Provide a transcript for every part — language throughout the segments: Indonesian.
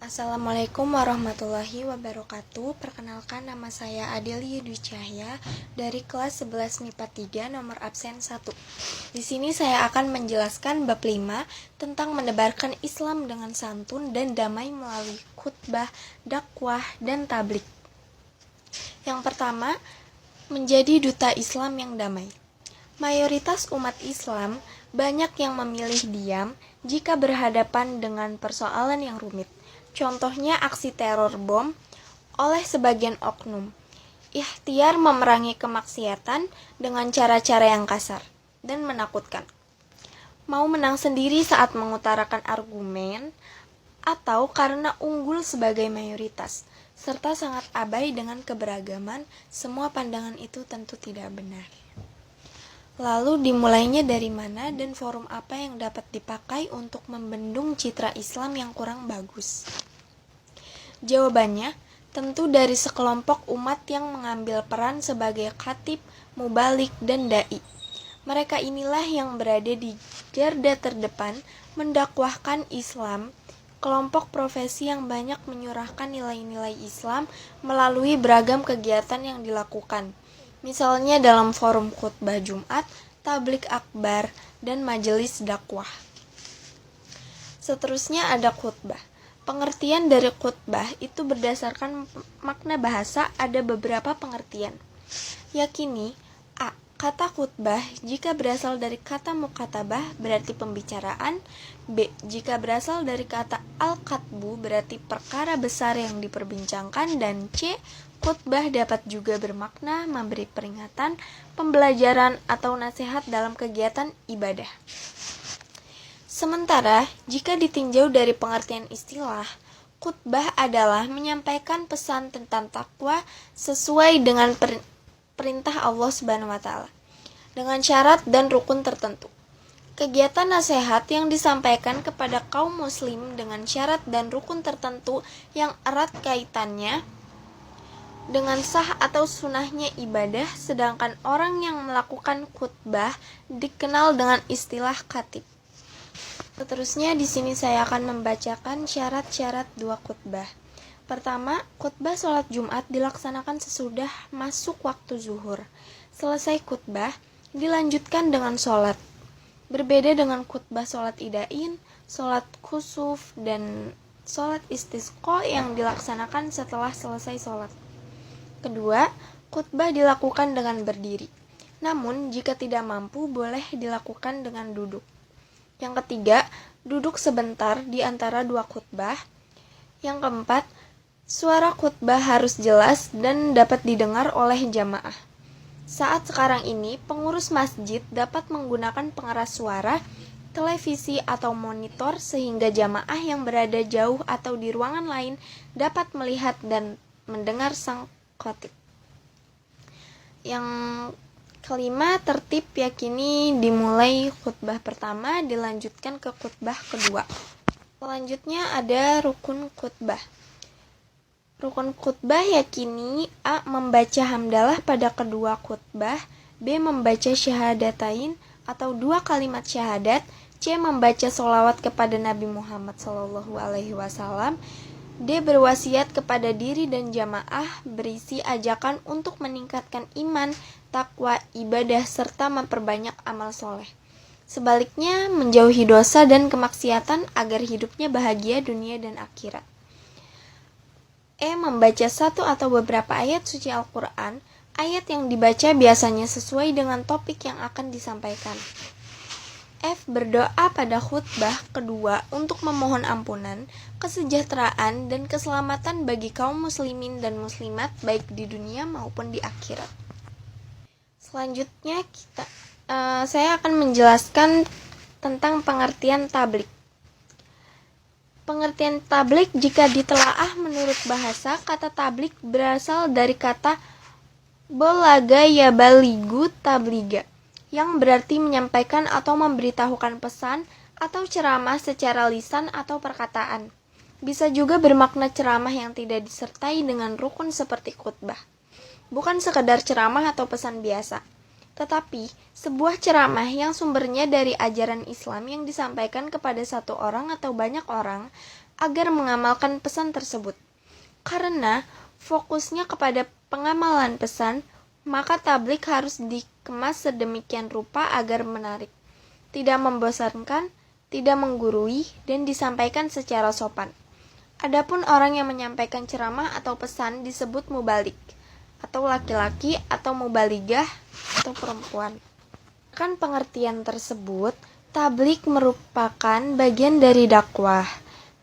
Assalamualaikum warahmatullahi wabarakatuh. Perkenalkan, nama saya Adelia Dwi Cahya dari kelas 11 MIPA 3 nomor absen 1. Di sini saya akan menjelaskan bab 5 tentang menebarkan Islam dengan santun dan damai melalui khutbah, dakwah, dan tablik. Yang pertama, menjadi duta Islam yang damai. Mayoritas umat Islam banyak yang memilih diam jika berhadapan dengan persoalan yang rumit. Contohnya aksi teror bom oleh sebagian oknum, ikhtiar memerangi kemaksiatan dengan cara-cara yang kasar dan menakutkan, mau menang sendiri saat mengutarakan argumen, atau karena unggul sebagai mayoritas, serta sangat abai dengan keberagaman. Semua pandangan itu tentu tidak benar. Lalu dimulainya dari mana dan forum apa yang dapat dipakai untuk membendung citra Islam yang kurang bagus? Jawabannya, tentu dari sekelompok umat yang mengambil peran sebagai khatib, mubalik, dan da'i. Mereka inilah yang berada di garda terdepan mendakwahkan Islam, kelompok profesi yang banyak menyurahkan nilai-nilai Islam melalui beragam kegiatan yang dilakukan. Misalnya dalam forum khutbah Jumat, tablik akbar, dan majelis dakwah. Seterusnya ada khutbah. Pengertian dari khutbah itu berdasarkan makna bahasa, ada beberapa pengertian. Yakini, A. Kata khutbah jika berasal dari kata mukatabah berarti pembicaraan. B. Jika berasal dari kata al-katbu berarti perkara besar yang diperbincangkan. Dan C. Khutbah dapat juga bermakna memberi peringatan, pembelajaran, atau nasihat dalam kegiatan ibadah. Sementara, jika ditinjau dari pengertian istilah, khutbah adalah menyampaikan pesan tentang takwa sesuai dengan perintah Allah SWT, dengan syarat dan rukun tertentu. Kegiatan nasihat yang disampaikan kepada kaum muslim dengan syarat dan rukun tertentu yang erat kaitannya dengan sah atau sunahnya ibadah, sedangkan orang yang melakukan khutbah dikenal dengan istilah khatib. Seterusnya di sini saya akan membacakan syarat-syarat dua khutbah. Pertama, khutbah sholat Jumat dilaksanakan sesudah masuk waktu zuhur. Selesai khutbah, dilanjutkan dengan sholat. Berbeda dengan khutbah sholat idain, sholat khusuf, dan sholat istisqa yang dilaksanakan setelah selesai sholat. Kedua, khutbah dilakukan dengan berdiri. Namun, jika tidak mampu, boleh dilakukan dengan duduk. Yang ketiga, duduk sebentar di antara dua khutbah. Yang keempat, suara khutbah harus jelas dan dapat didengar oleh jamaah. Saat sekarang ini, pengurus masjid dapat menggunakan pengeras suara, televisi, atau monitor sehingga jamaah yang berada jauh atau di ruangan lain dapat melihat dan mendengar sang khatib. Yang kelima, tertib yakini dimulai khutbah pertama, dilanjutkan ke khutbah kedua. Selanjutnya ada rukun khutbah. Rukun khutbah yakini A. Membaca hamdalah pada kedua khutbah, B. Membaca syahadatain atau dua kalimat syahadat, C. Membaca sholawat kepada Nabi Muhammad SAW, D. Berwasiat kepada diri dan jamaah berisi ajakan untuk meningkatkan iman, takwa, ibadah, serta memperbanyak amal soleh. Sebaliknya, menjauhi dosa dan kemaksiatan agar hidupnya bahagia dunia dan akhirat. E. Membaca satu atau beberapa ayat suci Al-Quran. Ayat yang dibaca biasanya sesuai dengan topik yang akan disampaikan. F. Berdoa pada khutbah kedua untuk memohon ampunan, kesejahteraan, dan keselamatan bagi kaum muslimin dan muslimat baik di dunia maupun di akhirat. Selanjutnya saya akan menjelaskan tentang pengertian tablik. Pengertian tablik jika ditelaah menurut bahasa, kata tablik berasal dari kata bolaga yabaligu tabliga, yang berarti menyampaikan atau memberitahukan pesan atau ceramah secara lisan atau perkataan. Bisa juga bermakna ceramah yang tidak disertai dengan rukun seperti khutbah. Bukan sekedar ceramah atau pesan biasa, tetapi sebuah ceramah yang sumbernya dari ajaran Islam yang disampaikan kepada satu orang atau banyak orang agar mengamalkan pesan tersebut. Karena fokusnya kepada pengamalan pesan, maka tabligh harus dikemas sedemikian rupa agar menarik, tidak membosankan, tidak menggurui, dan disampaikan secara sopan. Adapun orang yang menyampaikan ceramah atau pesan disebut mubalik, atau laki-laki, atau mubaligah, atau perempuan. Kan pengertian tersebut, tabligh merupakan bagian dari dakwah.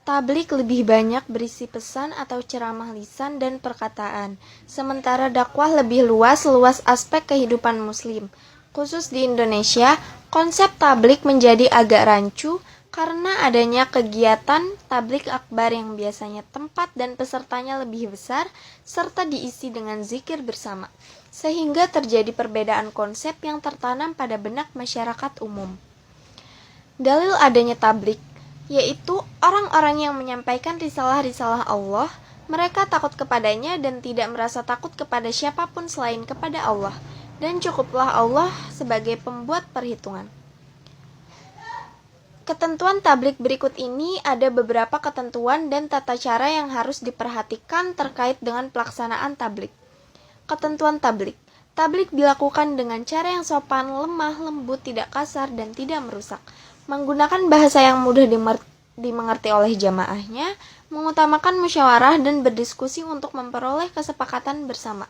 Tabligh lebih banyak berisi pesan atau ceramah lisan dan perkataan, sementara dakwah lebih luas aspek kehidupan muslim. Khusus di Indonesia, konsep tabligh menjadi agak rancu karena adanya kegiatan tabligh akbar yang biasanya tempat dan pesertanya lebih besar serta diisi dengan zikir bersama, sehingga terjadi perbedaan konsep yang tertanam pada benak masyarakat umum. Dalil adanya tabligh yaitu orang-orang yang menyampaikan risalah-risalah Allah, mereka takut kepadanya dan tidak merasa takut kepada siapapun selain kepada Allah, dan cukuplah Allah sebagai pembuat perhitungan. Ketentuan tabligh berikut ini ada beberapa ketentuan dan tata cara yang harus diperhatikan terkait dengan pelaksanaan tabligh. Ketentuan tabligh. Tabligh dilakukan dengan cara yang sopan, lemah, lembut, tidak kasar, dan tidak merusak. Menggunakan bahasa yang mudah dimengerti oleh jamaahnya, mengutamakan musyawarah dan berdiskusi untuk memperoleh kesepakatan bersama.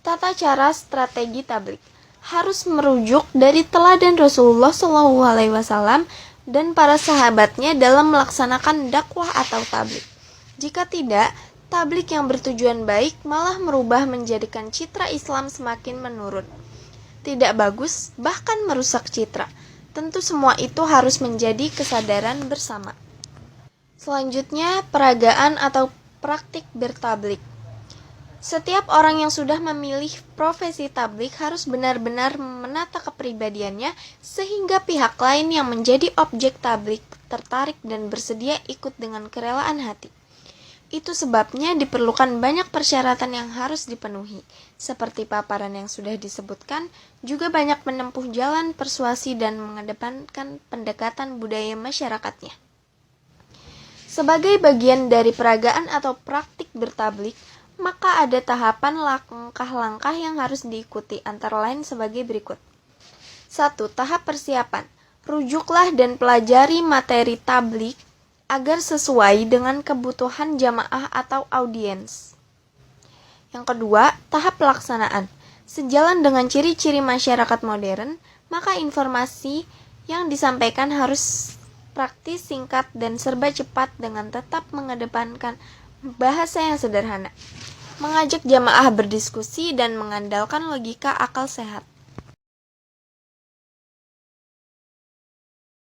Tata cara strategi tabligh harus merujuk dari teladan Rasulullah SAW dan para sahabatnya dalam melaksanakan dakwah atau tabligh. Jika tidak, tabligh yang bertujuan baik malah merubah menjadikan citra Islam semakin menurun. Tidak bagus, bahkan merusak citra. Tentu semua itu harus menjadi kesadaran bersama. Selanjutnya, peragaan atau praktik bertabligh. Setiap orang yang sudah memilih profesi tabligh harus benar-benar menata kepribadiannya sehingga pihak lain yang menjadi objek tabligh tertarik dan bersedia ikut dengan kerelaan hati. Itu sebabnya diperlukan banyak persyaratan yang harus dipenuhi. Seperti paparan yang sudah disebutkan, juga banyak menempuh jalan persuasi dan mengedepankan pendekatan budaya masyarakatnya. Sebagai bagian dari peragaan atau praktik bertabligh, maka ada tahapan langkah-langkah yang harus diikuti, antara lain sebagai berikut. 1. Tahap persiapan. Rujuklah dan pelajari materi tabligh agar sesuai dengan kebutuhan jamaah atau audiens. Yang kedua, tahap pelaksanaan. Sejalan dengan ciri-ciri masyarakat modern, maka informasi yang disampaikan harus praktis, singkat, dan serba cepat dengan tetap mengedepankan bahasa yang sederhana. Mengajak jamaah berdiskusi dan mengandalkan logika akal sehat.